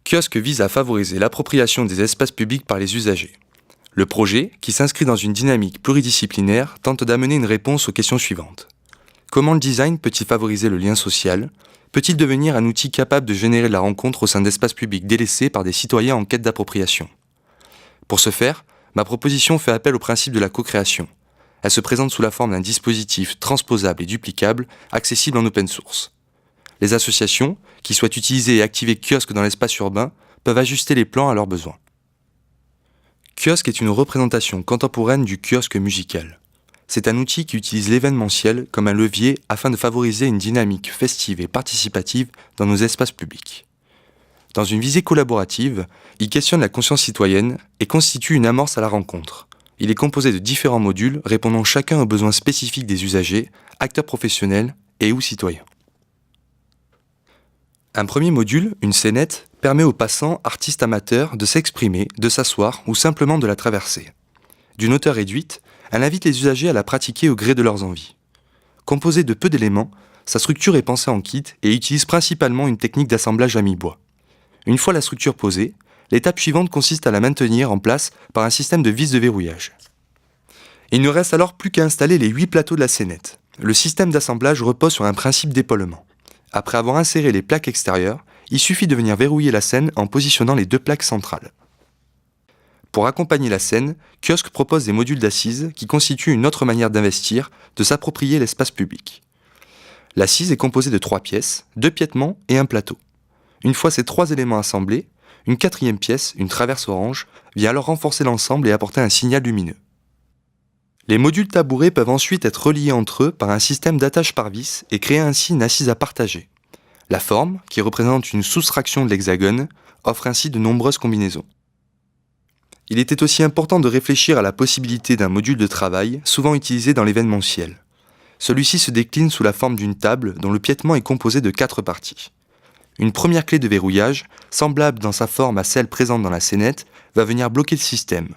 Kiosque vise à favoriser l'appropriation des espaces publics par les usagers. Le projet, qui s'inscrit dans une dynamique pluridisciplinaire, tente d'amener une réponse aux questions suivantes. Comment le design peut-il favoriser le lien social ? Peut-il devenir un outil capable de générer de la rencontre au sein d'espaces publics délaissés par des citoyens en quête d'appropriation ? Pour ce faire, ma proposition fait appel au principe de la co-création. Elle se présente sous la forme d'un dispositif transposable et duplicable, accessible en open source. Les associations, qui souhaitent utiliser et activer Kiosque dans l'espace urbain, peuvent ajuster les plans à leurs besoins. Kiosque est une représentation contemporaine du kiosque musical. C'est un outil qui utilise l'événementiel comme un levier afin de favoriser une dynamique festive et participative dans nos espaces publics. Dans une visée collaborative, il questionne la conscience citoyenne et constitue une amorce à la rencontre. Il est composé de différents modules répondant chacun aux besoins spécifiques des usagers, acteurs professionnels et ou citoyens. Un premier module, une scénette, permet aux passants, artistes amateurs, de s'exprimer, de s'asseoir ou simplement de la traverser. D'une hauteur réduite, elle invite les usagers à la pratiquer au gré de leurs envies. Composée de peu d'éléments, sa structure est pensée en kit et utilise principalement une technique d'assemblage à mi-bois. Une fois la structure posée, l'étape suivante consiste à la maintenir en place par un système de vis de verrouillage. Il ne reste alors plus qu'à installer les 8 plateaux de la scénette. Le système d'assemblage repose sur un principe d'épaulement. Après avoir inséré les plaques extérieures, il suffit de venir verrouiller la scène en positionnant les 2 plaques centrales. Pour accompagner la scène, Kiosque propose des modules d'assises qui constituent une autre manière d'investir, de s'approprier l'espace public. L'assise est composée de 3 pièces, 2 piétements et un plateau. Une fois ces 3 éléments assemblés, une 4e pièce, une traverse orange, vient alors renforcer l'ensemble et apporter un signal lumineux. Les modules tabourés peuvent ensuite être reliés entre eux par un système d'attache par vis et créer ainsi une assise à partager. La forme, qui représente une soustraction de l'hexagone, offre ainsi de nombreuses combinaisons. Il était aussi important de réfléchir à la possibilité d'un module de travail, souvent utilisé dans l'événementiel. Celui-ci se décline sous la forme d'une table dont le piétement est composé de 4 parties. Une première clé de verrouillage, semblable dans sa forme à celle présente dans la scénette, va venir bloquer le système.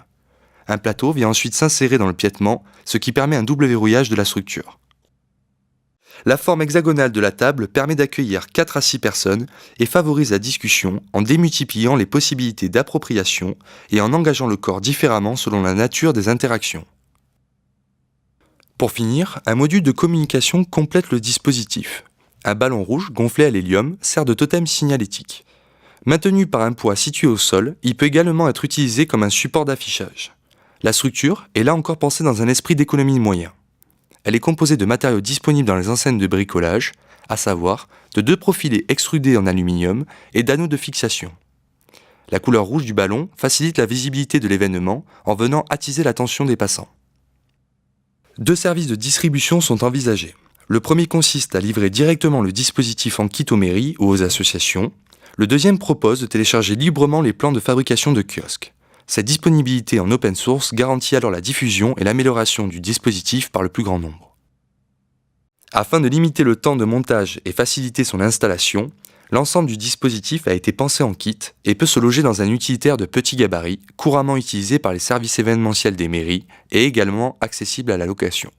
Un plateau vient ensuite s'insérer dans le piétement, ce qui permet un double verrouillage de la structure. La forme hexagonale de la table permet d'accueillir 4 à 6 personnes et favorise la discussion en démultipliant les possibilités d'appropriation et en engageant le corps différemment selon la nature des interactions. Pour finir, un module de communication complète le dispositif. Un ballon rouge gonflé à l'hélium sert de totem signalétique. Maintenu par un poids situé au sol, il peut également être utilisé comme un support d'affichage. La structure est là encore pensée dans un esprit d'économie de moyens. Elle est composée de matériaux disponibles dans les enseignes de bricolage, à savoir de 2 profilés extrudés en aluminium et d'anneaux de fixation. La couleur rouge du ballon facilite la visibilité de l'événement en venant attiser l'attention des passants. 2 services de distribution sont envisagés. Le premier consiste à livrer directement le dispositif en kit aux mairies ou aux associations. Le deuxième propose de télécharger librement les plans de fabrication de Kiosque. Cette disponibilité en open source garantit alors la diffusion et l'amélioration du dispositif par le plus grand nombre. Afin de limiter le temps de montage et faciliter son installation, l'ensemble du dispositif a été pensé en kit et peut se loger dans un utilitaire de petit gabarit, couramment utilisé par les services événementiels des mairies et également accessible à la location.